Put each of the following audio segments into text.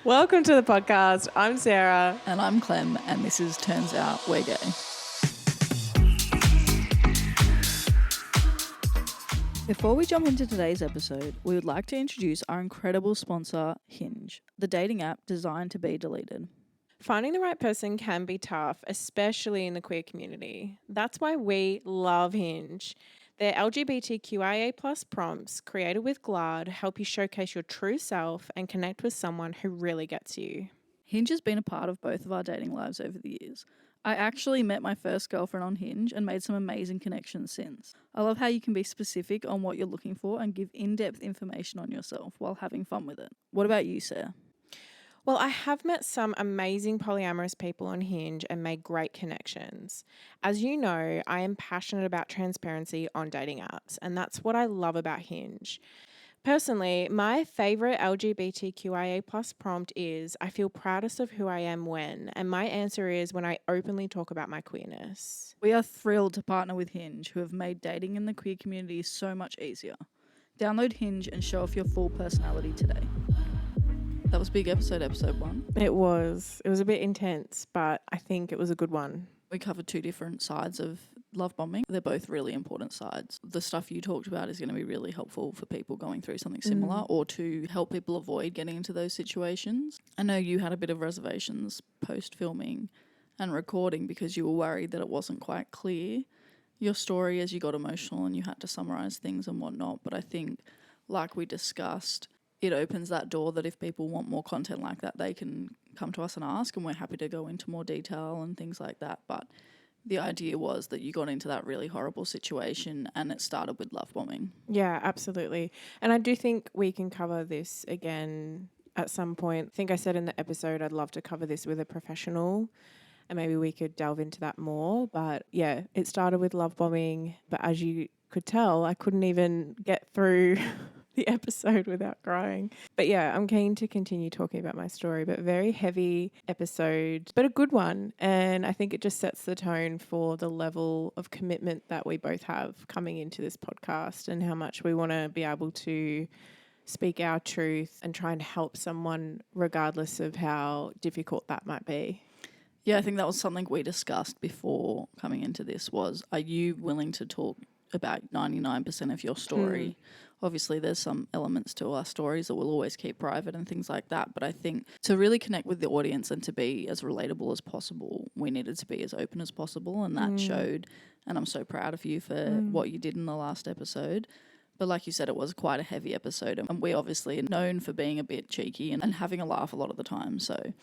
Welcome to the podcast. I'm Sarah. And I'm Clem, and this is Turns Out We're Gay. Before we jump into today's episode, we would like to introduce our incredible sponsor, Hinge, the dating app designed to be deleted. Finding the right person can be tough, especially in the queer community. That's why we love Hinge. Their LGBTQIA+ prompts, created with GLAD, help you showcase your true self and connect with someone who really gets you. Hinge has been a part of both of our dating lives over the years. I actually met my first girlfriend on Hinge and made some amazing connections since. I love how you can be specific on what you're looking for and give in-depth information on yourself while having fun with it. What about you, Sarah? Well, I have met some amazing polyamorous people on Hinge and made great connections. As you know, I am passionate about transparency on dating apps, and that's what I love about Hinge. Personally, my favourite LGBTQIA+ prompt is, I feel proudest of who I am when, and my answer is when I openly talk about my queerness. We are thrilled to partner with Hinge, who have made dating in the queer community so much easier. Download Hinge and show off your full personality today. That was big episode 1. It was a bit intense, but I think it was a good one. We covered two different sides of love bombing. They're both really important sides. The stuff you talked about is going to be really helpful for people going through something similar or to help people avoid getting into those situations. I know you had a bit of reservations post-filming and recording because you were worried that it wasn't quite clear, your story, as you got emotional and you had to summarise things and whatnot. But I think, like we discussed, it opens that door that if people want more content like that, they can come to us and ask, and we're happy to go into more detail and things like that. But the idea was that you got into that really horrible situation and it started with love bombing. Yeah, absolutely. And I do think we can cover this again at some point. I think I said in the episode I'd love to cover this with a professional and maybe we could delve into that more. But yeah, it started with love bombing. But as you could tell, I couldn't even get through the episode without crying. But yeah, I'm keen to continue talking about my story, but very heavy episode, but a good one. And I think it just sets the tone for the level of commitment that we both have coming into this podcast and how much we want to be able to speak our truth and try and help someone regardless of how difficult that might be. Yeah, I think that was something we discussed before coming into this was, are you willing to talk about 99% of your story? Obviously, there's some elements to our stories that we'll always keep private and things like that. But I think to really connect with the audience and to be as relatable as possible, we needed to be as open as possible. And that showed. And I'm so proud of you for what you did in the last episode. But like you said, it was quite a heavy episode. And we obviously are known for being a bit cheeky and having a laugh a lot of the time. So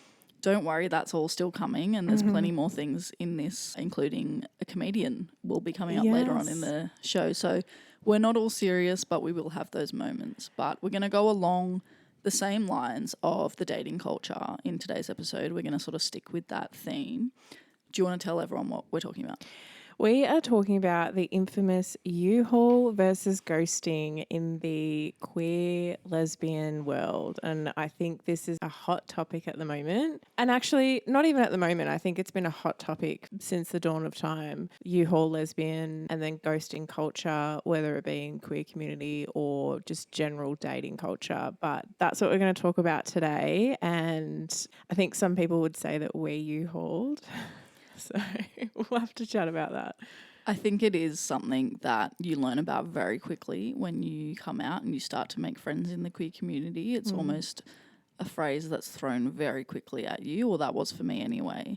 don't worry, that's all still coming. And there's plenty more things in this, including a comedian will be coming up later on in the show. So we're not all serious, but we will have those moments. But we're going to go along the same lines of the dating culture in today's episode. We're going to sort of stick with that theme. Do you want to tell everyone what we're talking about? We are talking about the infamous U-Haul versus ghosting in the queer lesbian world. And I think this is a hot topic at the moment. And actually, not even at the moment. I think it's been a hot topic since the dawn of time. U-Haul lesbian and then ghosting culture, whether it be in queer community or just general dating culture. But that's what we're going to talk about today. And I think some people would say that we're U-Hauled. So we'll have to chat about that. I think it is something that you learn about very quickly when you come out and you start to make friends in the queer community. It's almost a phrase that's thrown very quickly at you, or that was for me anyway.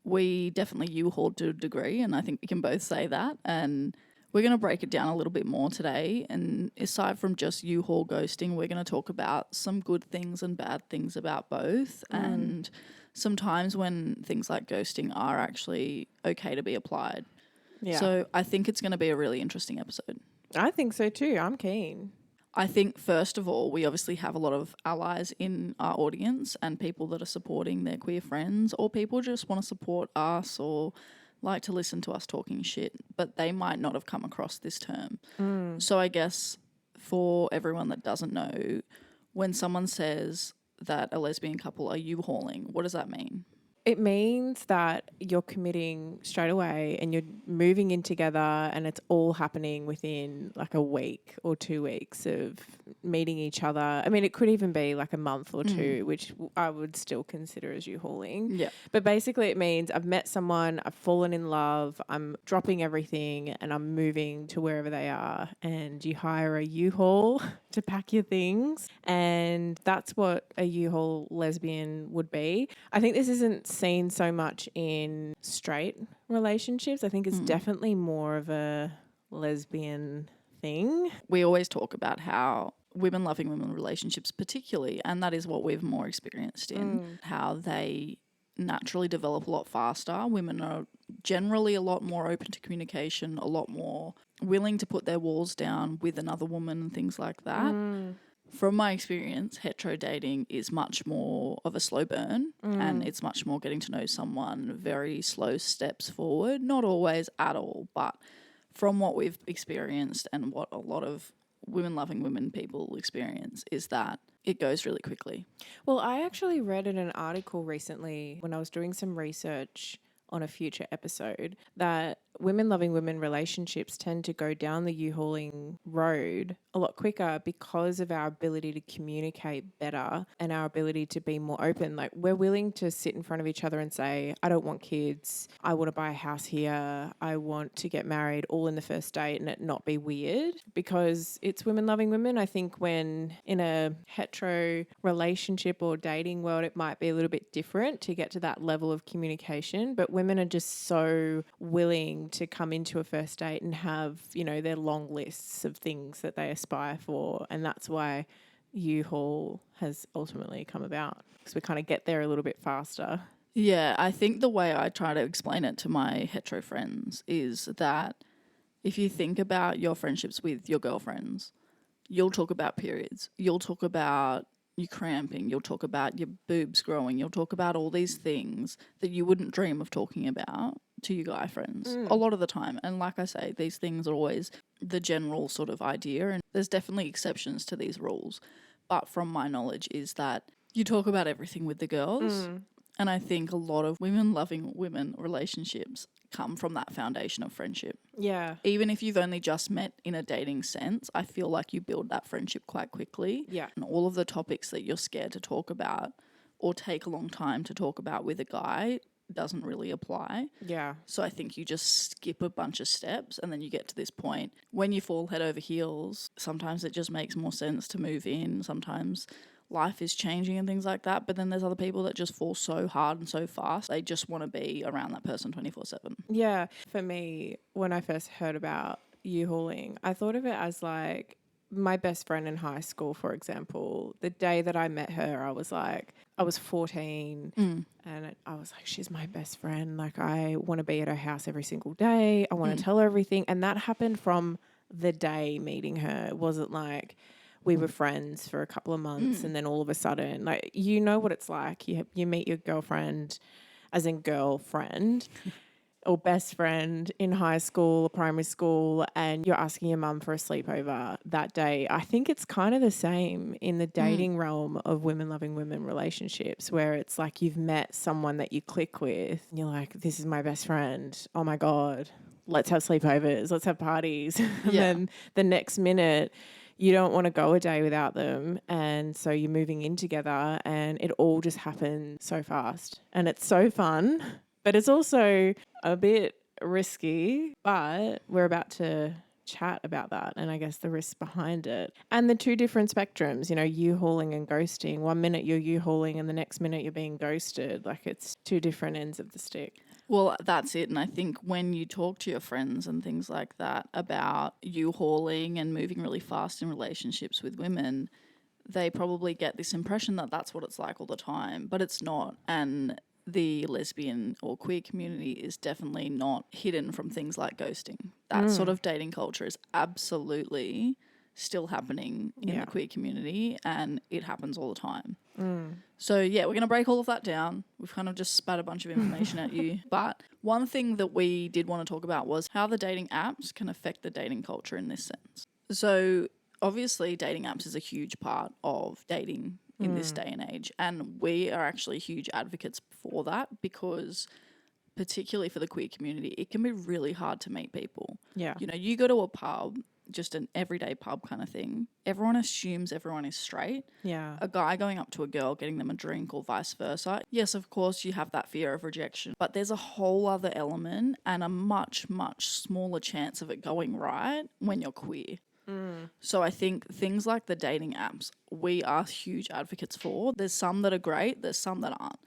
We definitely U-Hauled to a degree, and I think we can both say that. And we're going to break it down a little bit more today. And aside from just U-Haul ghosting, we're going to talk about some good things and bad things about both. And sometimes when things like ghosting are actually okay to be applied. Yeah. So I think it's going to be a really interesting episode. I think so too. I'm keen. I think, first of all, we obviously have a lot of allies in our audience and people that are supporting their queer friends, or people just want to support us or like to listen to us talking shit, but they might not have come across this term. So I guess for everyone that doesn't know, when someone says that a lesbian couple are U-hauling, what does that mean? It means that you're committing straight away and you're moving in together and it's all happening within like a week or 2 weeks of meeting each other. I mean, it could even be like a month or two, which I would still consider as U-hauling. Yeah. But basically it means I've met someone, I've fallen in love, I'm dropping everything and I'm moving to wherever they are, and you hire a U-haul to pack your things. And that's what a U-haul lesbian would be. I think this isn't seen so much in straight relationships. I think it's definitely more of a lesbian thing. We always talk about how women loving women relationships particularly, and that is what we've more experienced in, how they naturally develop a lot faster. Women are generally a lot more open to communication, a lot more willing to put their walls down with another woman and things like that. From my experience, hetero dating is much more of a slow burn and it's much more getting to know someone, very slow steps forward. Not always at all, but from what we've experienced and what a lot of women loving women people experience is that it goes really quickly. Well, I actually read in an article recently when I was doing some research on a future episode that women loving women relationships tend to go down the U-hauling road a lot quicker because of our ability to communicate better and our ability to be more open. Like, we're willing to sit in front of each other and say, I don't want kids, I want to buy a house here, I want to get married, all in the first date, and it not be weird, because it's women loving women. I think when in a hetero relationship or dating world, it might be a little bit different to get to that level of communication, but women are just so willing to come into a first date and have, you know, their long lists of things that they aspire for. And that's why U-Haul has ultimately come about, because we kind of get there a little bit faster. Yeah, I think the way I try to explain it to my hetero friends is that if you think about your friendships with your girlfriends, you'll talk about periods, you'll talk about you cramping, you'll talk about your boobs growing, you'll talk about all these things that you wouldn't dream of talking about to your guy friends a lot of the time. And like I say, these things are always the general sort of idea, and there's definitely exceptions to these rules. But from my knowledge is that you talk about everything with the girls. And I think a lot of women loving women relationships come from that foundation of friendship. Yeah. Even if you've only just met in a dating sense, I feel like you build that friendship quite quickly. Yeah. And all of the topics that you're scared to talk about or take a long time to talk about with a guy doesn't really apply. Yeah. So I think you just skip a bunch of steps and then you get to this point. When you fall head over heels, sometimes it just makes more sense to move in. Sometimes life is changing and things like that. But then there's other people that just fall so hard and so fast. They just want to be around that person 24/7. Yeah. For me, when I first heard about U-hauling, I thought of it as like my best friend in high school, for example. The day that I met her, I was 14 and I was like, she's my best friend. Like, I want to be at her house every single day. I want to tell her everything. And that happened from the day meeting her. It wasn't like we were friends for a couple of months and then all of a sudden, like, you know what it's like. You meet your girlfriend, as in girlfriend, or best friend in high school or primary school, and you're asking your mum for a sleepover that day. I think it's kind of the same in the dating realm of women loving women relationships, where it's like you've met someone that you click with and you're like, this is my best friend. Oh my God, let's have sleepovers, let's have parties. And then the next minute, you don't want to go a day without them. And so you're moving in together and it all just happens so fast. And it's so fun, but it's also a bit risky. But we're about to chat about that and I guess the risks behind it. And the two different spectrums, you know, U-hauling and ghosting. 1 minute you're U-hauling and the next minute you're being ghosted. Like, it's two different ends of the stick. Well, that's it. And I think when you talk to your friends and things like that about you hauling and moving really fast in relationships with women, they probably get this impression that that's what it's like all the time, but it's not. And the lesbian or queer community is definitely not hidden from things like ghosting. That sort of dating culture is absolutely still happening in the queer community, and it happens all the time. So yeah, we're going to break all of that down. We've kind of just spat a bunch of information at you. But one thing that we did want to talk about was how the dating apps can affect the dating culture in this sense. So obviously dating apps is a huge part of dating in this day and age. And we are actually huge advocates for that because particularly for the queer community, it can be really hard to meet people. Yeah. You know, you go to a pub, just an everyday pub kind of thing, everyone assumes everyone is straight. Yeah. A guy going up to a girl, getting them a drink or vice versa. Yes, of course, you have that fear of rejection, but there's a whole other element and a much, much smaller chance of it going right when you're queer. So I think things like the dating apps, we are huge advocates for. There's some that are great, there's some that aren't.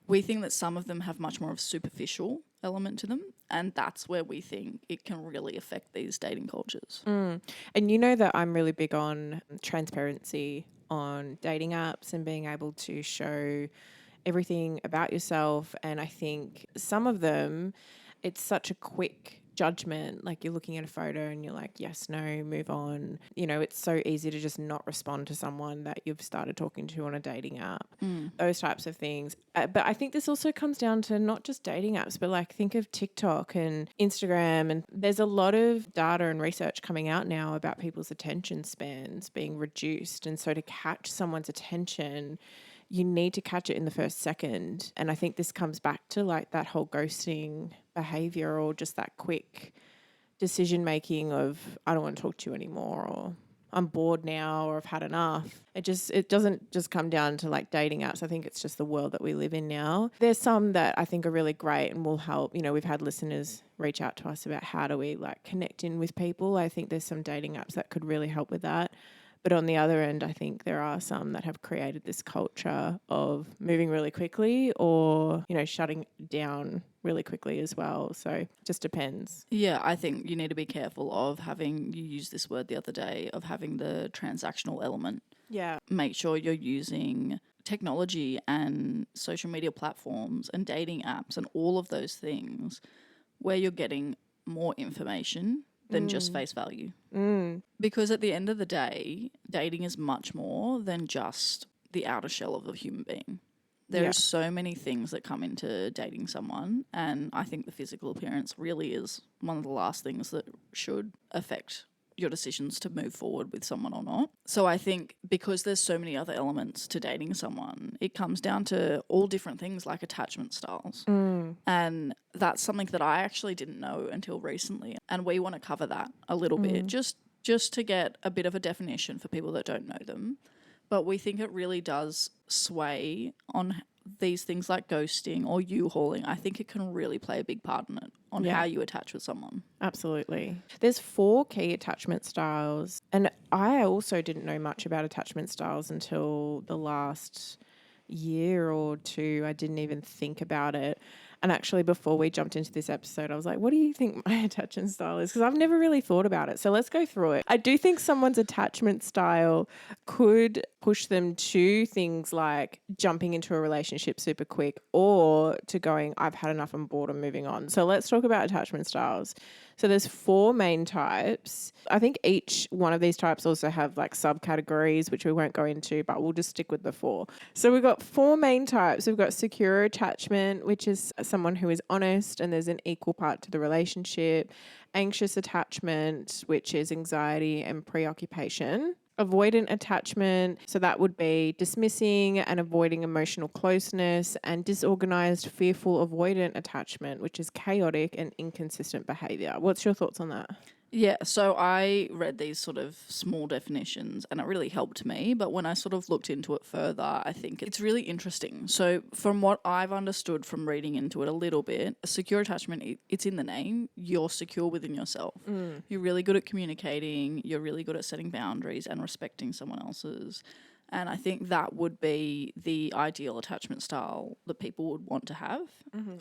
We think that some of them have much more of a superficial element to them, and that's where we think it can really affect these dating cultures. And you know that I'm really big on transparency on dating apps and being able to show everything about yourself. And I think some of them, it's such a quick judgment. Like you're looking at a photo and you're like, yes, no, move on. You know, it's so easy to just not respond to someone that you've started talking to on a dating app, those types of things. But I think this also comes down to not just dating apps, but like think of TikTok and Instagram. And there's a lot of data and research coming out now about people's attention spans being reduced. And so to catch someone's attention, you need to catch it in the first second. And I think this comes back to like that whole ghosting behavior or just that quick decision making of I don't want to talk to you anymore or I'm bored now or I've had enough. It doesn't just come down to like dating apps. I think it's just the world that we live in now. There's some that I think are really great and will help. You know, we've had listeners reach out to us about how do we like connect in with people. I think there's some dating apps that could really help with that. But on the other end, I think there are some that have created this culture of moving really quickly or, you know, shutting down really quickly as well. So it just depends. Yeah, I think you need to be careful of having, you used this word the other day, of having the transactional element. Yeah. Make sure you're using technology and social media platforms and dating apps and all of those things where you're getting more information than just face value. Because at the end of the day, dating is much more than just the outer shell of a human being. There are so many things that come into dating someone, and I think the physical appearance really is one of the last things that should affect your decisions to move forward with someone or not. So I think because there's so many other elements to dating someone, it comes down to all different things like attachment styles. And that's something that I actually didn't know until recently. And we want to cover that a little bit, just to get a bit of a definition for people that don't know them. But we think it really does sway on these things like ghosting or U-hauling. I think it can really play a big part in it, on how you attach with someone. Absolutely. There's 4 key attachment styles. And I also didn't know much about attachment styles until the last year or two. I didn't even think about it. And actually, before we jumped into this episode, I was like, what do you think my attachment style is? Because I've never really thought about it. So let's go through it. I do think someone's attachment style could push them to things like jumping into a relationship super quick or to going, I've had enough, I'm bored, I'm moving on. So let's talk about attachment styles. So there's 4 main types. I think each one of these types also have like subcategories, which we won't go into, but we'll just stick with the 4. So we've got 4 main types. We've got secure attachment, which is someone who is honest and there's an equal part to the relationship. Anxious attachment, which is anxiety and preoccupation. Avoidant attachment, so that would be dismissing and avoiding emotional closeness, and disorganized, fearful, avoidant attachment, which is chaotic and inconsistent behavior. What's your thoughts on that? Yeah, so I read these sort of small definitions and it really helped me. But when I sort of looked into it further, I think it's really interesting. So from what I've understood from reading into it a little bit, a secure attachment, it's in the name. You're secure within yourself. You're really good at communicating. You're really good at setting boundaries and respecting someone else's. And I think that would be the ideal attachment style that people would want to have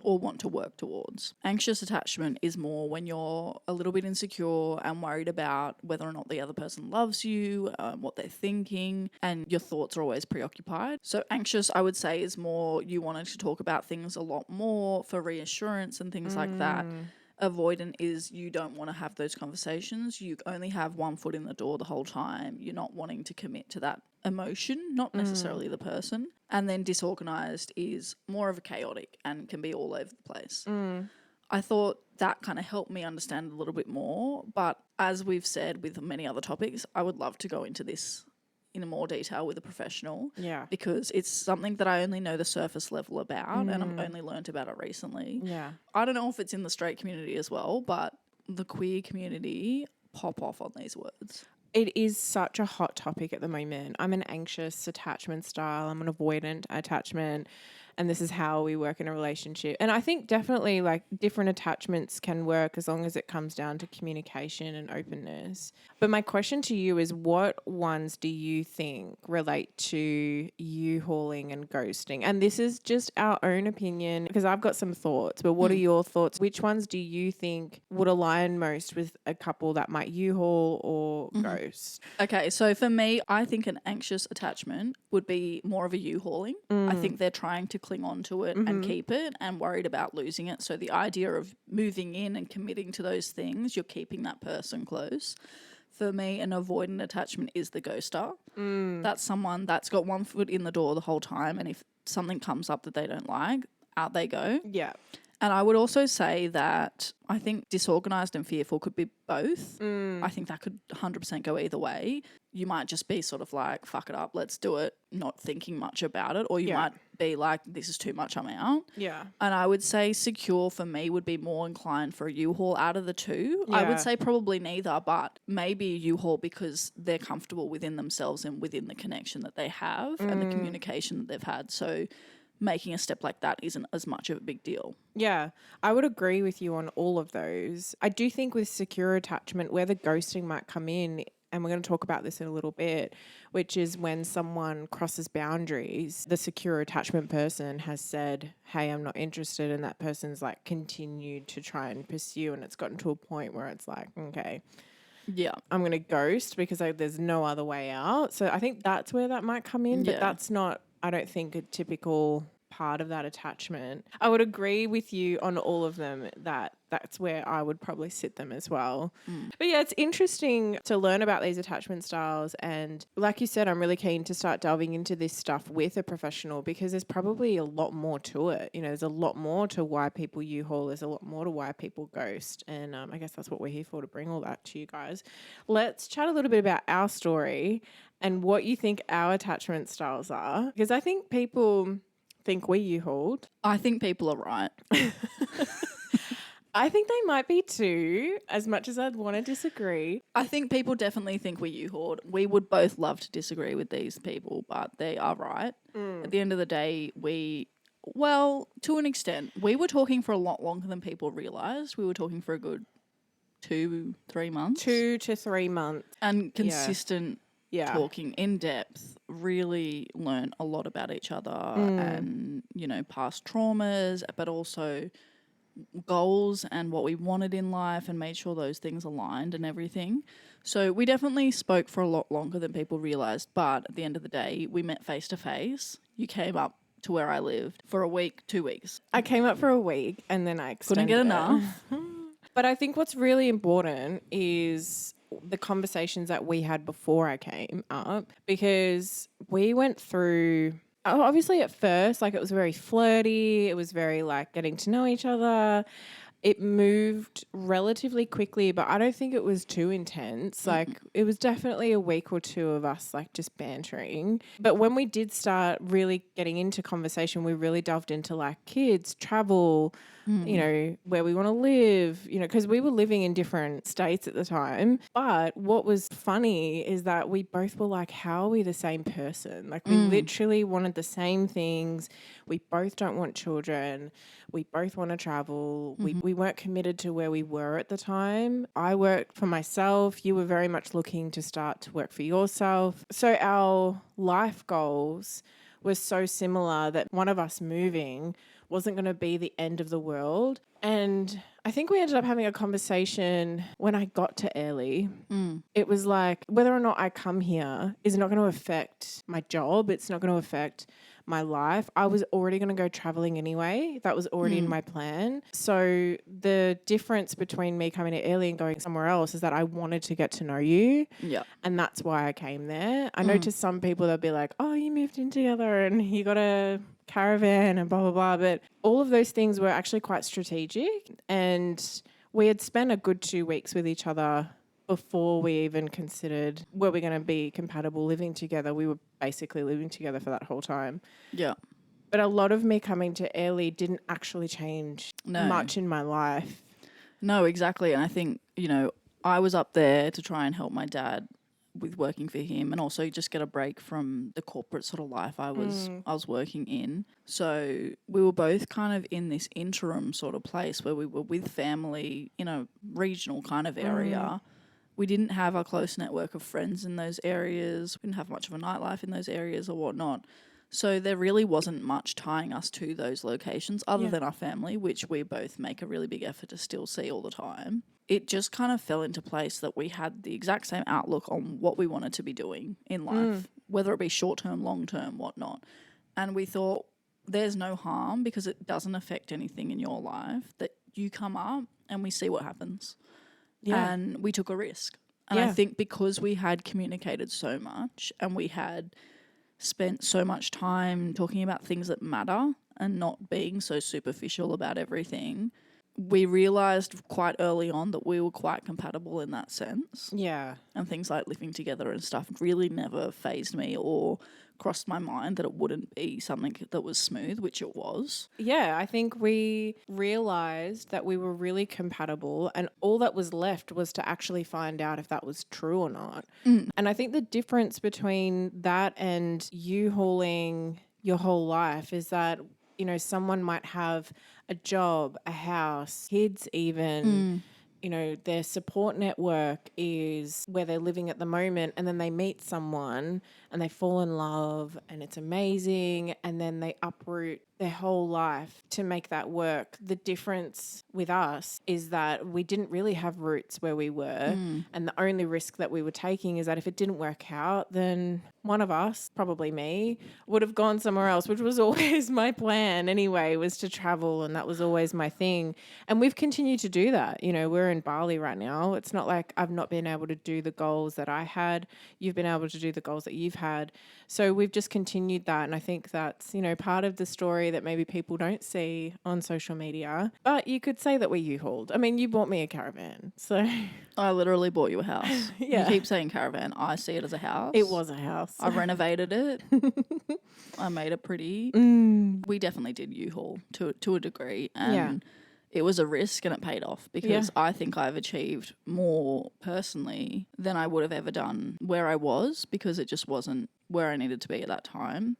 or want to work towards. Anxious attachment is more when you're a little bit insecure and worried about whether or not the other person loves you, what they're thinking, and your thoughts are always preoccupied. So anxious, I would say, is more you wanting to talk about things a lot more for reassurance and things like that. Avoidant is you don't want to have those conversations. You only have one foot in the door the whole time. You're not wanting to commit to that emotion, not necessarily the person. And then disorganized is more of a chaotic and can be all over the place. I thought that kind of helped me understand a little bit more. But as we've said with many other topics, I would love to go into this in more detail with a professional. Yeah. Because it's something that I only know the surface level about and I've only learnt about it recently. Yeah. I don't know if it's in the straight community as well, but the queer community pop off on these words. It is such a hot topic at the moment. I'm an anxious attachment style. I'm an avoidant attachment. And this is how we work in a relationship. And I think definitely like different attachments can work as long as it comes down to communication and openness. But my question to you is, what ones do you think relate to U-hauling and ghosting? And this is just our own opinion because I've got some thoughts, but what are your thoughts? Which ones do you think would align most with a couple that might U-haul or ghost? Okay, so for me, I think an anxious attachment would be more of a U-hauling. I think they're trying to cling on to it and keep it and worried about losing it. So the idea of moving in and committing to those things, you're keeping that person close. For me, an avoidant attachment is the ghoster. That's someone that's got one foot in the door the whole time, and if something comes up that they don't like, out they go. Yeah. And I would also say that I think disorganized and fearful could be both. I think that could 100% go either way. You might just be sort of like, fuck it up, let's do it, not thinking much about it. Or you might be like, this is too much, I'm out. Yeah. And I would say secure for me would be more inclined for a U-Haul out of the two. I would say probably neither, but maybe a U-Haul because they're comfortable within themselves and within the connection that they have and the communication that they've had. So making a step like that isn't as much of a big deal. Yeah, I would agree with you on all of those. I do think with secure attachment, where the ghosting might come in, and we're going to talk about this in a little bit, which is when someone crosses boundaries, the secure attachment person has said, hey, I'm not interested, and that person's like continued to try and pursue, and it's gotten to a point where it's like, okay, yeah, I'm going to ghost because there's no other way out. So I think that's where that might come in, but that's not, I don't think, a typical part of that attachment. I would agree with you on all of them that that's where I would probably sit them as well. But yeah, it's interesting to learn about these attachment styles. And like you said, I'm really keen to start delving into this stuff with a professional because there's probably a lot more to it. You know, there's a lot more to why people U-haul. There's a lot more to why people ghost. And I guess that's what we're here for, to bring all that to you guys. Let's chat a little bit about our story and what you think our attachment styles are. Because I think people think we U-hauled. I think people are right. I think they might be too, as much as I'd want to disagree. I think people definitely think we U-hauled. We would both love to disagree with these people, but they are right. At the end of the day, well, to an extent, we were talking for a lot longer than people realised. We were talking for a good 2-3 months. 2 to 3 months. And consistent talking in depth, really learn a lot about each other and, you know, past traumas, but also goals and what we wanted in life and made sure those things aligned and everything. So we definitely spoke for a lot longer than people realised, but at the end of the day, we met face to face. You came up to where I lived for a week, 2 weeks. I came up for a week and then I extended Couldn't get it. enough. But I think what's really important is the conversations that we had before I came up, because we went through, obviously at first, like it was very flirty. It was very like getting to know each other. It moved relatively quickly, but I don't think it was too intense. Like it was definitely a week or two of us like just bantering. But when we did start really getting into conversation, we really delved into like kids, travel, you know, where we want to live, you know, because we were living in different states at the time. But what was funny is that we both were like, how are we the same person? Like we literally wanted the same things. We both don't want children. We both want to travel. We weren't committed to where we were at the time. I worked for myself. You were very much looking to start to work for yourself. So our life goals were so similar that one of us moving wasn't going to be the end of the world. And I think we ended up having a conversation when I got to Airlie. It was like, whether or not I come here is not going to affect my job. It's not going to affect my life. I was already going to go traveling anyway. That was already in my plan. So the difference between me coming to Airlie and going somewhere else is that I wanted to get to know you. Yeah. And that's why I came there. I know to some people they'll be like, oh, you moved in together and you got a caravan and blah, blah, blah. But all of those things were actually quite strategic. And we had spent a good 2 weeks with each other before we even considered were we going to be compatible living together. We were basically living together for that whole time. Yeah. But a lot of me coming to Airlie didn't actually change much in my life. No, exactly. And I think, I was up there to try and help my dad with working for him and also just get a break from the corporate sort of life I was working in. So we were both kind of in this interim sort of place where we were with family in a regional kind of area. We didn't have a close network of friends in those areas. We didn't have much of a nightlife in those areas or whatnot. So there really wasn't much tying us to those locations other than our family, which we both make a really big effort to still see all the time. It just kind of fell into place that we had the exact same outlook on what we wanted to be doing in life, whether it be short-term, long-term, whatnot. And we thought there's no harm because it doesn't affect anything in your life that you come up and we see what happens. Yeah. And we took a risk. And I think because we had communicated so much and we had spent so much time talking about things that matter and not being so superficial about everything, we realised quite early on that we were quite compatible in that sense. Yeah. And things like living together and stuff really never fazed me or crossed my mind that it wouldn't be something that was smooth, which it was. Yeah, I think we realised that we were really compatible and all that was left was to actually find out if that was true or not. And I think the difference between that and you hauling your whole life is that, someone might have a job, a house, kids even, their support network is where they're living at the moment, and then they meet someone and they fall in love and it's amazing, and then they uproot their whole life to make that work. The difference with us is that we didn't really have roots where we were, and the only risk that we were taking is that if it didn't work out, then one of us, probably me, would have gone somewhere else, which was always my plan anyway, was to travel, and that was always my thing. And we've continued to do that. We're in Bali right now. It's not like I've not been able to do the goals that I had. You've been able to do the goals that you've had. So we've just continued that. And I think that's, part of the story that maybe people don't see on social media. But you could say that we U-hauled. I mean, you bought me a caravan. So I literally bought you a house. Yeah. You keep saying caravan. I see it as a house. It was a house. I renovated it. I made it pretty. We definitely did U-haul to a degree. And it was a risk and it paid off because I think I've achieved more personally than I would have ever done where I was because it just wasn't where I needed to be at that time.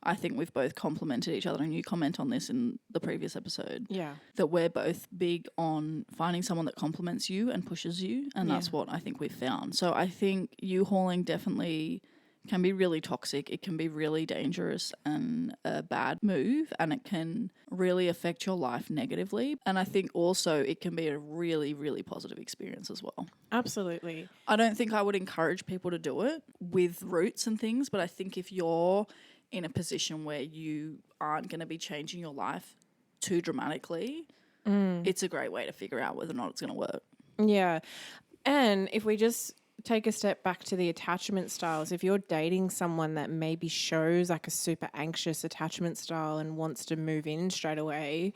I think we've both complimented each other, and you comment on this in the previous episode. Yeah. That we're both big on finding someone that compliments you and pushes you, and that's what I think we've found. So I think U-hauling definitely can be really toxic. It can be really dangerous and a bad move, and it can really affect your life negatively. And I think also it can be a really, really positive experience as well. Absolutely. I don't think I would encourage people to do it with roots and things, but I think if you're in a position where you aren't going to be changing your life too dramatically, it's a great way to figure out whether or not it's going to work. Yeah. And if we just take a step back to the attachment styles, if you're dating someone that maybe shows like a super anxious attachment style and wants to move in straight away,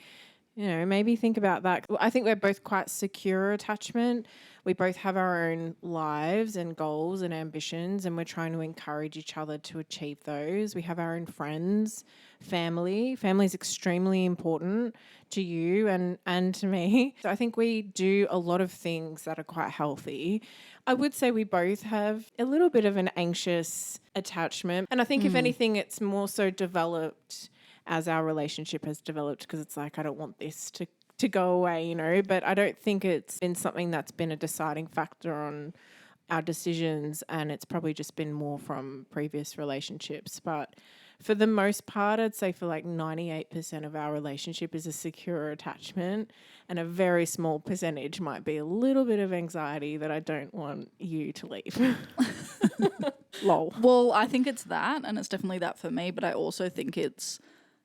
maybe think about that. I think we're both quite secure attachment. We both have our own lives and goals and ambitions, and we're trying to encourage each other to achieve those. We have our own friends, family. Family is extremely important to you and to me. So I think we do a lot of things that are quite healthy. I would say we both have a little bit of an anxious attachment. And I think if anything, it's more so developed as our relationship has developed, because it's like, I don't want this to go away, but I don't think it's been something that's been a deciding factor on our decisions, and it's probably just been more from previous relationships. But for the most part, I'd say for like 98% of our relationship is a secure attachment, and a very small percentage might be a little bit of anxiety that I don't want you to leave. Lol. Well, I think it's that, and it's definitely that for me, but I also think it's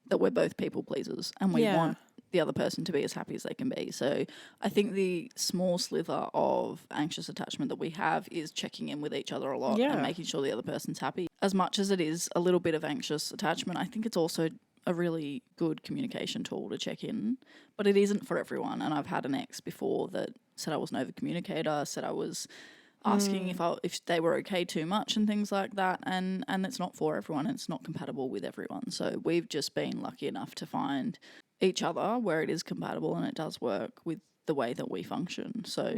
that we're both people pleasers and we want the other person to be as happy as they can be. So I think the small sliver of anxious attachment that we have is checking in with each other a lot and making sure the other person's happy. As much as it is a little bit of anxious attachment, I think it's also a really good communication tool to check in, but it isn't for everyone. And I've had an ex before that said I was an over communicator, said I was asking if they were okay too much and things like that. And it's not for everyone. It's not compatible with everyone. So we've just been lucky enough to find each other where it is compatible and it does work with the way that we function. So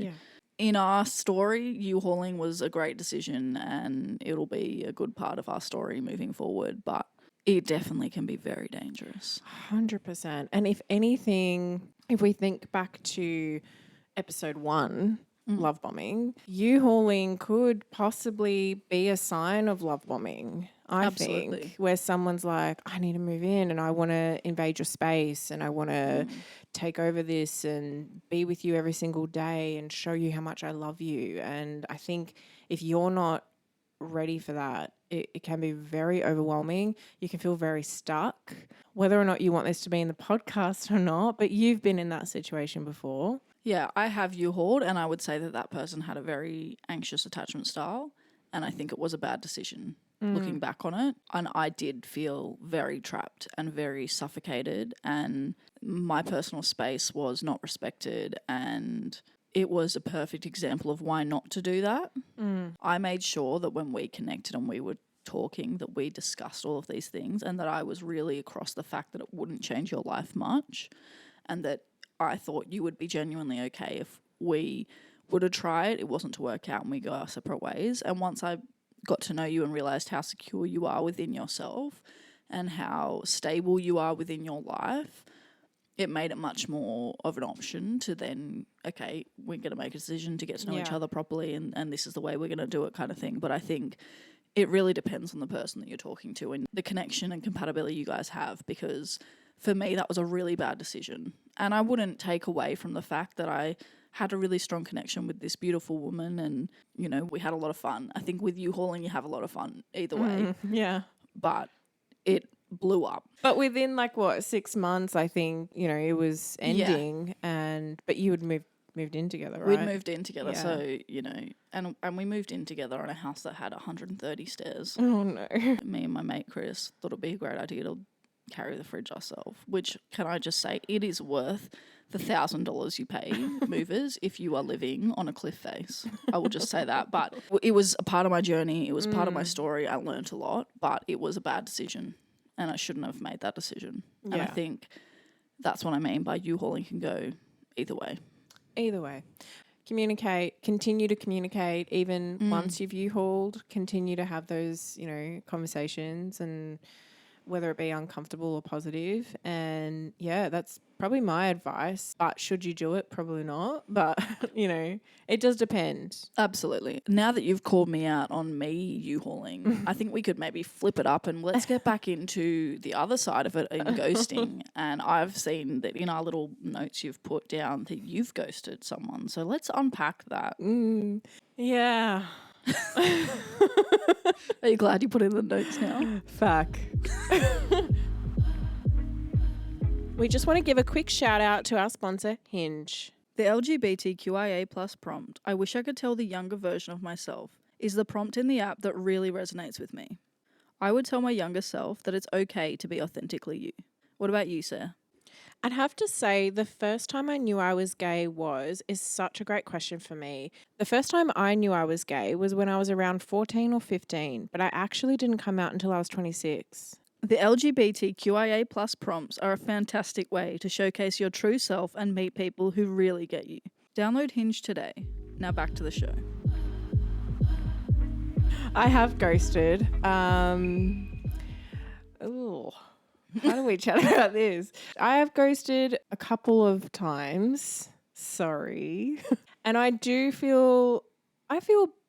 in our story, U-hauling was a great decision and it'll be a good part of our story moving forward. But it definitely can be very dangerous. 100%. And if anything, if we think back to episode 1, love bombing, U-hauling could possibly be a sign of love bombing, I think, where someone's like, I need to move in and I want to invade your space and I want to take over this and be with you every single day and show you how much I love you. And I think if you're not ready for that, it can be very overwhelming. You can feel very stuck, whether or not you want this to be in the podcast or not, but you've been in that situation before. Yeah, I have U-hauled, and I would say that person had a very anxious attachment style, and I think it was a bad decision looking back on it. And I did feel very trapped and very suffocated, and my personal space was not respected, and it was a perfect example of why not to do that. I made sure that when we connected and we were talking, that we discussed all of these things and that I was really across the fact that it wouldn't change your life much and that I thought you would be genuinely okay if we were to try it. It wasn't to work out and we go our separate ways. And once I got to know you and realised how secure you are within yourself and how stable you are within your life, it made it much more of an option to then, okay, we're going to make a decision to get to know each other properly and this is the way we're going to do it kind of thing. But I think it really depends on the person that you're talking to and the connection and compatibility you guys have, because for me that was a really bad decision. And I wouldn't take away from the fact that I had a really strong connection with this beautiful woman and, you know, we had a lot of fun. I think with U-hauling you have a lot of fun either way. Yeah. But it blew up. But within 6 months, I think, you know, it was ending but you had moved in together, right? We'd moved in together, so, you know, and we moved in together on a house that had 130 stairs. Oh, no. Me and my mate Chris thought it'd be a great idea to carry the fridge ourselves, which, can I just say, it is worth the $1,000 you pay movers if you are living on a cliff face. I will just say that. But it was a part of my journey. It was part of my story. I learnt a lot, but it was a bad decision. And I shouldn't have made that decision. And I think that's what I mean by U-hauling can go either way. Either way. Communicate, continue to communicate, even once you've U-hauled, continue to have those, you know, conversations and whether it be uncomfortable or positive. And yeah, that's probably my advice. But should you do it? Probably not. But, you know, it does depend. Absolutely. Now that you've called me out on me U-hauling, I think we could maybe flip it up and let's get back into the other side of it in ghosting. And I've seen that in our little notes you've put down that you've ghosted someone. So let's unpack that. Yeah. Are you glad you put in the notes now? Fuck. We just want to give a quick shout out to our sponsor, Hinge. The LGBTQIA+ prompt, I wish I could tell the younger version of myself, is the prompt in the app that really resonates with me. I would tell my younger self that it's okay to be authentically you. What about you, Sarah? I'd have to say the first time I knew I was gay is such a great question for me. The first time I knew I was gay was when I was around 14 or 15, but I actually didn't come out until I was 26. The LGBTQIA+ prompts are a fantastic way to showcase your true self and meet people who really get you. Download Hinge today. Now back to the show. I have ghosted. How do we chat about this? I have ghosted a couple of times. Sorry. And I feel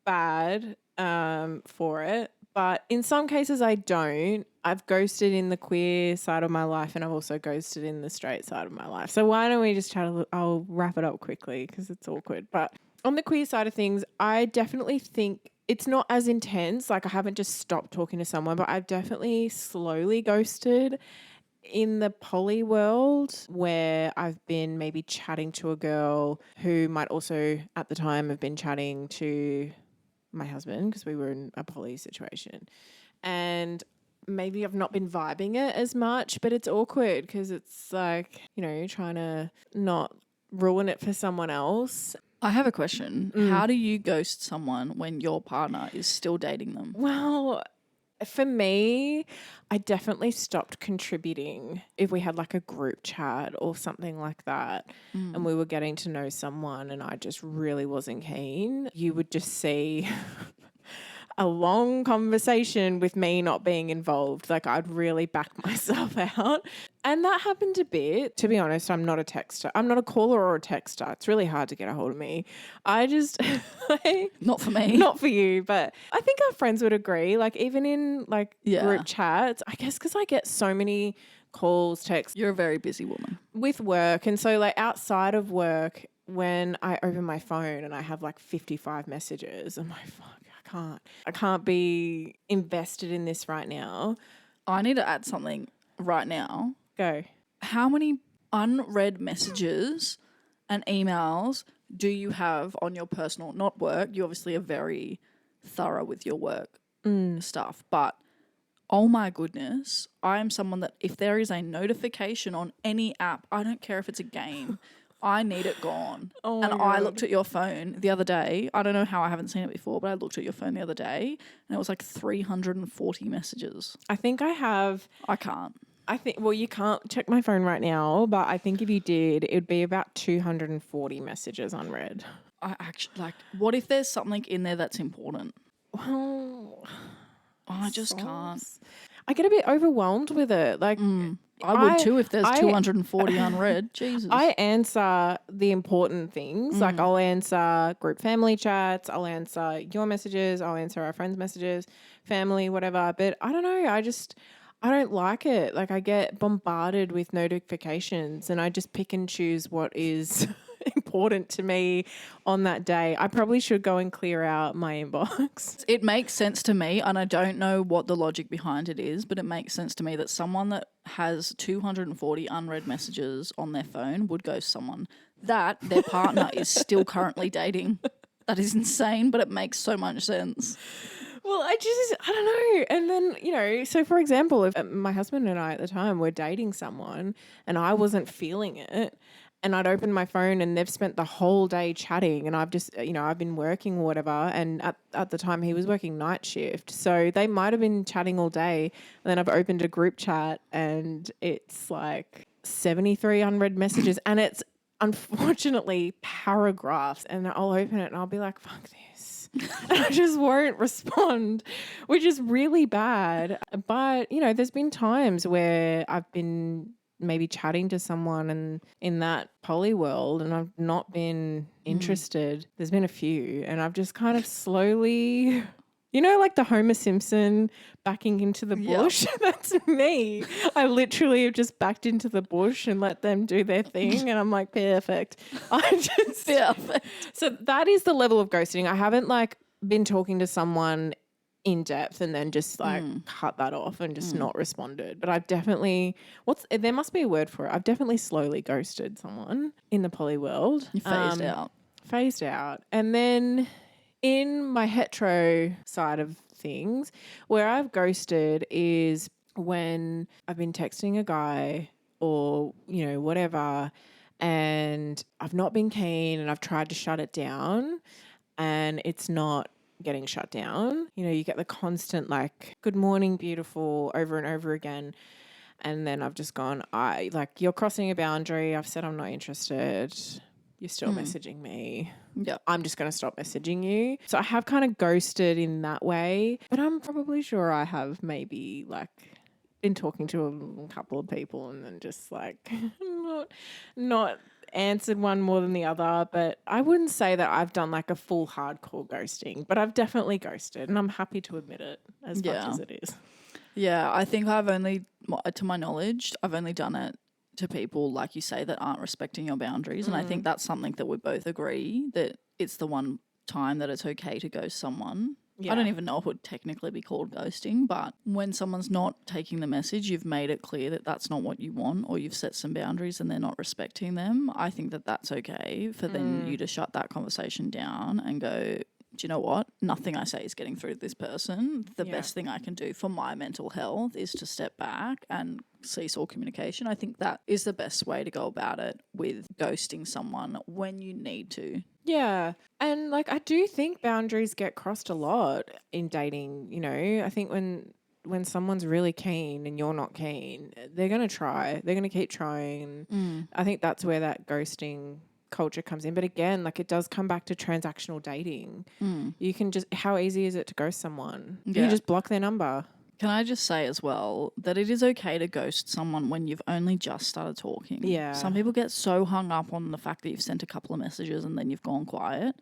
bad for it. But in some cases I don't. I've ghosted in the queer side of my life and I've also ghosted in the straight side of my life. So why don't we just chat I'll wrap it up quickly because it's awkward. But on the queer side of things, I definitely think it's not as intense. Like I haven't just stopped talking to someone, but I've definitely slowly ghosted in the poly world where I've been maybe chatting to a girl who might also at the time have been chatting to my husband because we were in a poly situation. And maybe I've not been vibing it as much, but it's awkward because it's like, you know, trying to not ruin it for someone else. I have a question. How do you ghost someone when your partner is still dating them? Well, for me, I definitely stopped contributing if we had like a group chat or something like that and we were getting to know someone and I just really wasn't keen. You would just see a long conversation with me not being involved. Like I'd really back myself out. And that happened a bit. To be honest, I'm not a texter. I'm not a caller or a texter. It's really hard to get a hold of me. I just Not for me. not for you, but I think our friends would agree. Like even in like Yeah. group chats, I guess because I get so many calls, texts You're a very busy woman. with work. And so like outside of work, when I open my phone and I have like 55 messages, I'm like, fuck, I can't be invested in this right now. I need to add something right now. Go. How many unread messages and emails do you have on your personal, not work? You obviously are very thorough with your work stuff, but oh my goodness, I am someone that if there is a notification on any app, I don't care if it's a game, I need it gone. Oh and my I God. looked at your phone the other day. I don't know how I haven't seen it before, but I looked at your phone the other day and it was like 340 messages. I think I have. I can't. Well, you can't check my phone right now, but I think if you did, it would be about 240 messages unread. I actually, like, what if there's something in there that's important? Well, I just can't. I get a bit overwhelmed with it. Like, I would too if there's 240 unread. Jesus. I answer the important things. Like I'll answer group family chats, I'll answer your messages, I'll answer our friends' messages, family, whatever. But I don't know. I don't like it. Like I get bombarded with notifications and I just pick and choose what is important to me on that day. I probably should go and clear out my inbox. It makes sense to me, and I don't know what the logic behind it is, but it makes sense to me that someone that has 240 unread messages on their phone would ghost someone that their partner is still currently dating. That is insane, but it makes so much sense. Well, I don't know. And then, so for example, if my husband and I at the time were dating someone and I wasn't feeling it and I'd open my phone and they've spent the whole day chatting and I've just, I've been working or whatever. And at the time he was working night shift. So they might have been chatting all day. And then I've opened a group chat and it's like 73 unread messages and it's unfortunately paragraphs. And I'll open it and I'll be like, fuck this. And I just won't respond, which is really bad. But, there's been times where I've been maybe chatting to someone and in that poly world and I've not been interested. There's been a few and I've just kind of slowly, like the Homer Simpson backing into the bush. Yep. That's me. I literally have just backed into the bush and let them do their thing and I'm like, perfect. Perfect. So that is the level of ghosting. I haven't been talking to someone in depth and then just cut that off and just not responded. But I've definitely, there must be a word for it. I've definitely slowly ghosted someone in the poly world. You phased out. Phased out. And then in my hetero side of things, where I've ghosted is when I've been texting a guy or, whatever, and I've not been keen and I've tried to shut it down and it's not getting shut down. You get the constant good morning, beautiful over and over again. And then I've just gone, you're crossing a boundary. I've said I'm not interested. You're still messaging me. Yeah. I'm just going to stop messaging you. So I have kind of ghosted in that way, but I'm probably sure I have maybe been talking to a couple of people and then just not answered one more than the other. But I wouldn't say that I've done a full hardcore ghosting, but I've definitely ghosted and I'm happy to admit it as much as it is. Yeah, I think to my knowledge, I've only done it to people, like you say, that aren't respecting your boundaries. And I think that's something that we both agree that it's the one time that it's okay to ghost someone. Yeah. I don't even know if it would technically be called ghosting, but when someone's not taking the message, you've made it clear that that's not what you want or you've set some boundaries and they're not respecting them. I think that that's okay for then you to shut that conversation down and go do you know what? Nothing I say is getting through to this person. The best thing I can do for my mental health is to step back and cease all communication. I think that is the best way to go about it with ghosting someone when you need to. Yeah. And like, I do think boundaries get crossed a lot in dating. You know, I think when someone's really keen and you're not keen, they're going to try. They're going to keep trying. I think that's where that ghosting culture comes in. But again, like, it does come back to transactional dating. You can just, how easy is it to ghost someone? Yeah. You just block their number. Can I just say as well that it is okay to ghost someone when you've only just started talking. Yeah. Some people get so hung up on the fact that you've sent a couple of messages and then you've gone quiet.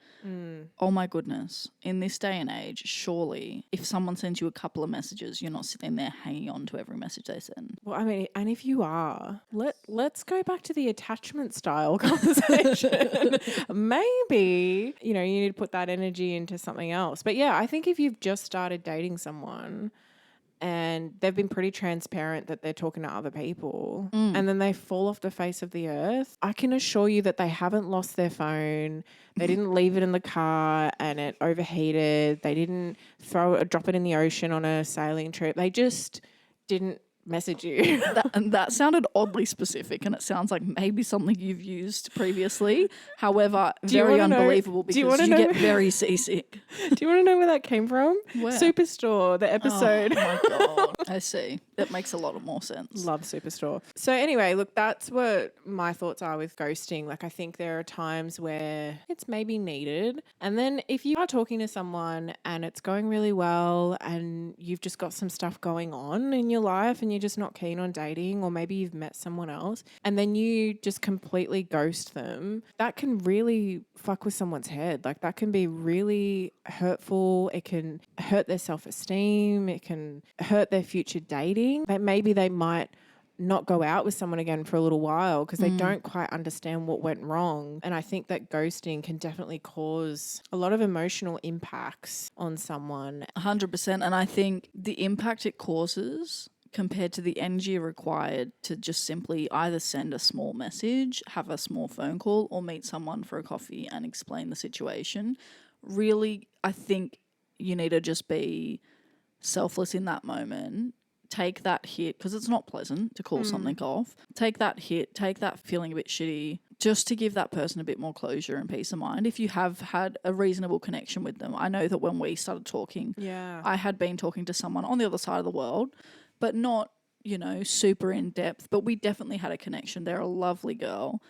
Oh my goodness. In this day and age, surely if someone sends you a couple of messages, you're not sitting there hanging on to every message they send. Well, I mean, and if you are, let's go back to the attachment style conversation. Maybe, you know, you need to put that energy into something else. But yeah, I think if you've just started dating someone and they've been pretty transparent that they're talking to other people and then they fall off the face of the earth, I can assure you that they haven't lost their phone. They didn't leave it in the car and it overheated. They didn't drop it in the ocean on a sailing trip. They just didn't message you. That sounded oddly specific, and it sounds like maybe something you've used previously. However, very unbelievable because you get very seasick. Do you want to know where that came from? Where? Superstore, the episode. Oh my God. I see. That makes a lot more sense. Love Superstore. So anyway, look, that's what my thoughts are with ghosting. Like, I think there are times where it's maybe needed. And then if you are talking to someone and it's going really well and you've just got some stuff going on in your life and you're just not keen on dating, or maybe you've met someone else and then you just completely ghost them, that can really fuck with someone's head. Like, that can be really hurtful. It can hurt their self-esteem. It can hurt their future dating. That maybe they might not go out with someone again for a little while because they don't quite understand what went wrong. And I think that ghosting can definitely cause a lot of emotional impacts on someone. 100%. And I think the impact it causes compared to the energy required to just simply either send a small message, have a small phone call, or meet someone for a coffee and explain the situation. Really, I think you need to just be selfless in that moment. Take that hit, because it's not pleasant to call something off. Take that hit, take that feeling a bit shitty, just to give that person a bit more closure and peace of mind. If you have had a reasonable connection with them, I know that when we started talking, I had been talking to someone on the other side of the world, but not, you know, super in depth. But we definitely had a connection. They're a lovely girl.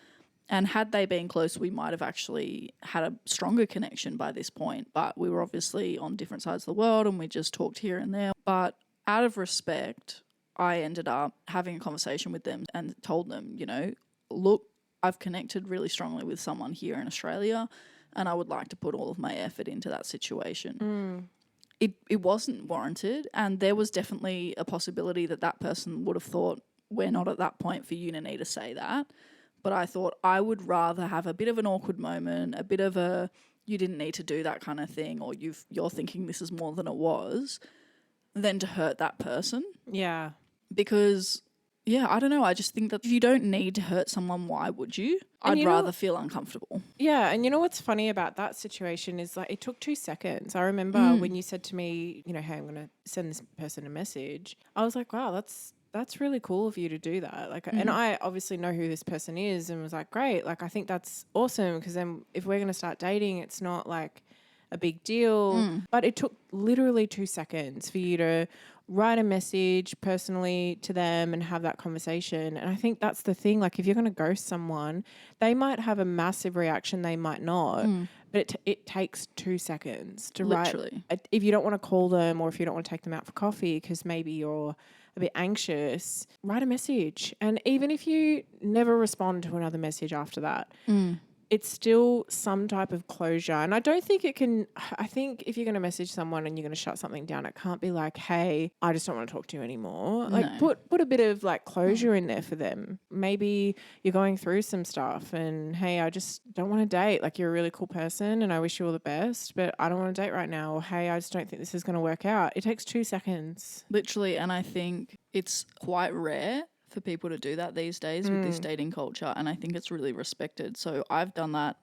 And had they been close, we might have actually had a stronger connection by this point. But we were obviously on different sides of the world and we just talked here and there. But out of respect, I ended up having a conversation with them and told them, you know, look, I've connected really strongly with someone here in Australia and I would like to put all of my effort into that situation. It wasn't warranted, and there was definitely a possibility that that person would have thought, we're not at that point for you to need to say that. But I thought I would rather have a bit of an awkward moment, a bit of a you didn't need to do that kind of thing, or you're thinking this is more than it was, than to hurt that person. Yeah. Because, yeah, I don't know. I just think that if you don't need to hurt someone, why would you? I'd rather feel uncomfortable. Yeah. And you know what's funny about that situation is, like, it took 2 seconds. I remember when you said to me, you know, hey, I'm going to send this person a message. I was like, wow, that's really cool of you to do that. Like, and I obviously know who this person is and was like, great. Like, I think that's awesome, because then if we're going to start dating, it's not like a big deal. But it took literally 2 seconds for you to write a message personally to them and have that conversation. And I think that's the thing. Like, if you're going to ghost someone, they might have a massive reaction, they might not. But it takes 2 seconds to Literally. write. If you don't want to call them, or if you don't want to take them out for coffee because maybe you're a bit anxious, write a message. And even if you never respond to another message after that, it's still some type of closure. And I don't think it can, I think if you're going to message someone and you're going to shut something down, it can't be like, hey, I just don't want to talk to you anymore. Like, put a bit of like closure in there for them. Maybe you're going through some stuff and, hey, I just don't want to date. Like, you're a really cool person and I wish you all the best, but I don't want to date right now. Or, hey, I just don't think this is going to work out. It takes 2 seconds. Literally. And I think it's quite rare for people to do that these days with this dating culture, and I think it's really respected. So I've done that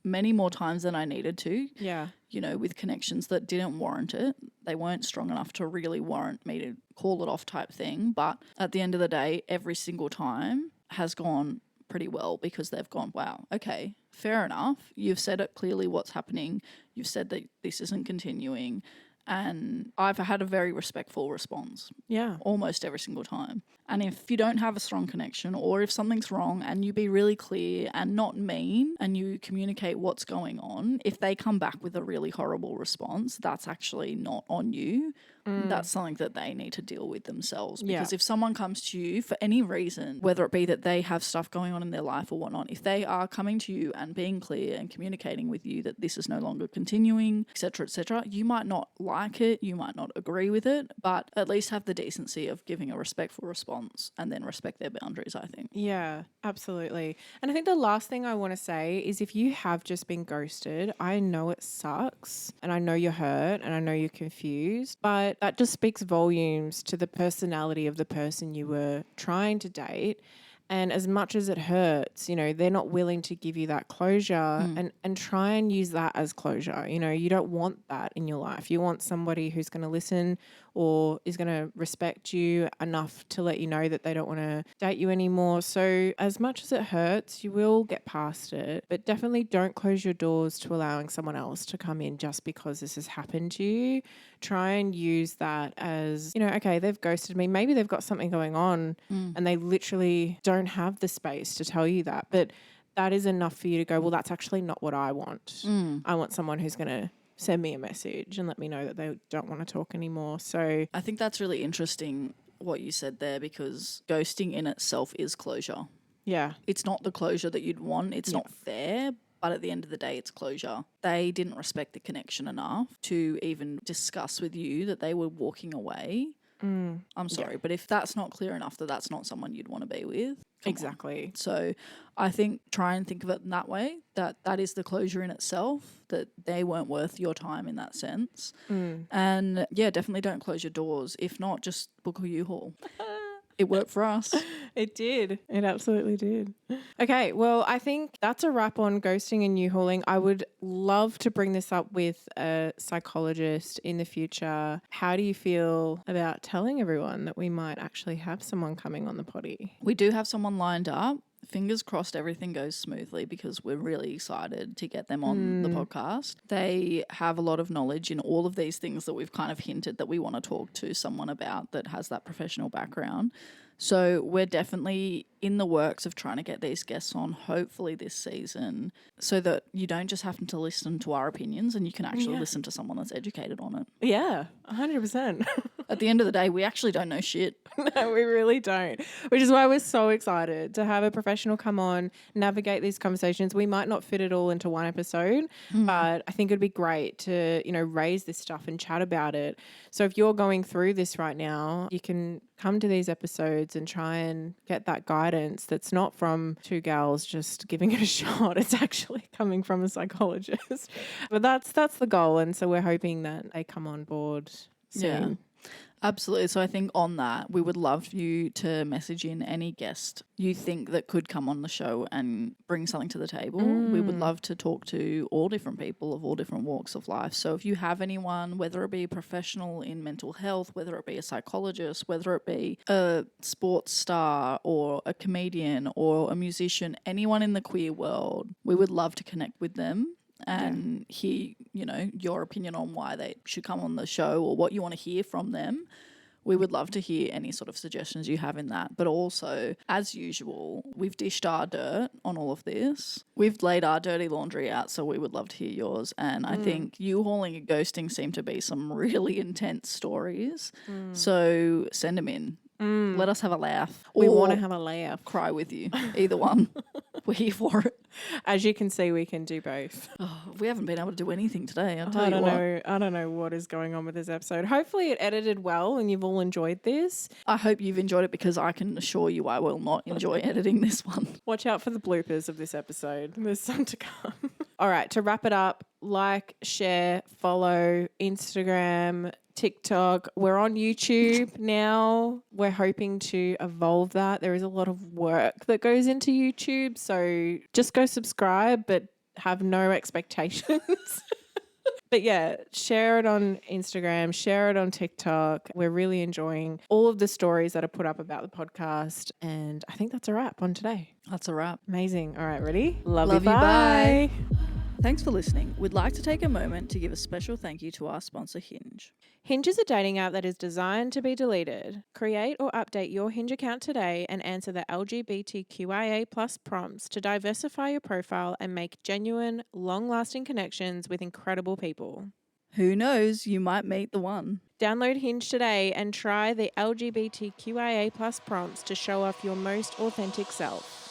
many more times than I needed to. Yeah. You know, with connections that didn't warrant it. They weren't strong enough to really warrant me to call it off type thing. But at the end of the day, every single time has gone pretty well because they've gone, wow, okay, fair enough. You've said it clearly what's happening. You've said that this isn't continuing. And I've had a very respectful response. Yeah. Almost every single time. And if you don't have a strong connection or if something's wrong and you be really clear and not mean and you communicate what's going on, if they come back with a really horrible response, that's actually not on you. That's something that they need to deal with themselves. Because if someone comes to you for any reason, whether it be that they have stuff going on in their life or whatnot, if they are coming to you and being clear and communicating with you that this is no longer continuing, etc., you might not like it, you might not agree with it, but at least have the decency of giving a respectful response and then respect their boundaries, I think. Yeah, absolutely. And I think the last thing I want to say is if you have just been ghosted, I know it sucks and I know you're hurt and I know you're confused, but that just speaks volumes to the personality of the person you were trying to date. And as much as it hurts, you know, they're not willing to give you that closure and try and use that as closure. You know, you don't want that in your life. You want somebody who's going to listen or is going to respect you enough to let you know that they don't want to date you anymore. So as much as it hurts, you will get past it, but definitely don't close your doors to allowing someone else to come in just because this has happened to you. Try and use that as, you know, okay, they've ghosted me. Maybe they've got something going on and they literally don't have the space to tell you that. But that is enough for you to go, well, that's actually not what I want. I want someone who's going to send me a message and let me know that they don't want to talk anymore. So I think that's really interesting what you said there, because ghosting in itself is closure. yeah, It's not the closure that you'd want. It's not fair, but at the end of the day, it's closure. They didn't respect the connection enough to even discuss with you that they were walking away. I'm sorry, but if that's not clear enough that that's not someone you'd want to be with. exactly. So I think try and think of it in that way, that is the closure in itself, that they weren't worth your time in that sense. And yeah, definitely don't close your doors. If not, just book a U-Haul. It worked for us. It did. It absolutely did. Okay, well, I think that's a wrap on ghosting and U-hauling. I would love to bring this up with a psychologist in the future. How do you feel about telling everyone that we might actually have someone coming on the potty? We do have someone lined up. Fingers crossed everything goes smoothly, because we're really excited to get them on the podcast. They have a lot of knowledge in all of these things that we've kind of hinted that we want to talk to someone about that has that professional background. So we're definitely in the works of trying to get these guests on, hopefully this season, so that you don't just have to listen to our opinions and you can actually listen to someone that's educated on it. Yeah, 100%. At the end of the day, we actually don't know shit. No, we really don't. Which is why we're so excited to have a professional come on, navigate these conversations. We might not fit it all into one episode, but I think it'd be great to, you know, raise this stuff and chat about it. So if you're going through this right now, you can come to these episodes and try and get that guidance that's not from two gals just giving it a shot. It's actually coming from a psychologist. But that's the goal. And so we're hoping that they come on board soon. Yeah. Absolutely. So I think on that, we would love you to message in any guest you think that could come on the show and bring something to the table. We would love to talk to all different people of all different walks of life. So if you have anyone, whether it be a professional in mental health, whether it be a psychologist, whether it be a sports star or a comedian or a musician, anyone in the queer world, we would love to connect with them and hear, you know, your opinion on why they should come on the show or what you want to hear from them. We would love to hear any sort of suggestions you have in that. But also, as usual, we've dished our dirt on all of this. We've laid our dirty laundry out, so we would love to hear yours. And I think U-hauling and ghosting seem to be some really intense stories. So send them in. Let us have a laugh. We want to have a laugh. Cry with you. Either one. We're here for it. As you can see, we can do both. Oh, we haven't been able to do anything today. I'll tell you what. I don't know what is going on with this episode. Hopefully it edited well and you've all enjoyed this. I hope you've enjoyed it, because I can assure you I will not enjoy editing this one. Watch out for the bloopers of this episode. There's some to come. All right, to wrap it up, like, share, follow, Instagram, TikTok. We're on YouTube now. We're hoping to evolve that. There is a lot of work that goes into YouTube. So just go subscribe, but have no expectations. But yeah, share it on Instagram, share it on TikTok. We're really enjoying all of the stories that are put up about the podcast. And I think that's a wrap on today. That's a wrap. Amazing. All right, ready? Love Love you. you, Bye. Thanks for listening. We'd like to take a moment to give a special thank you to our sponsor, Hinge. Hinge is a dating app that is designed to be deleted. Create or update your Hinge account today and answer the LGBTQIA+ prompts to diversify your profile and make genuine, long-lasting connections with incredible people. Who knows, you might meet the one. Download Hinge today and try the LGBTQIA+ prompts to show off your most authentic self.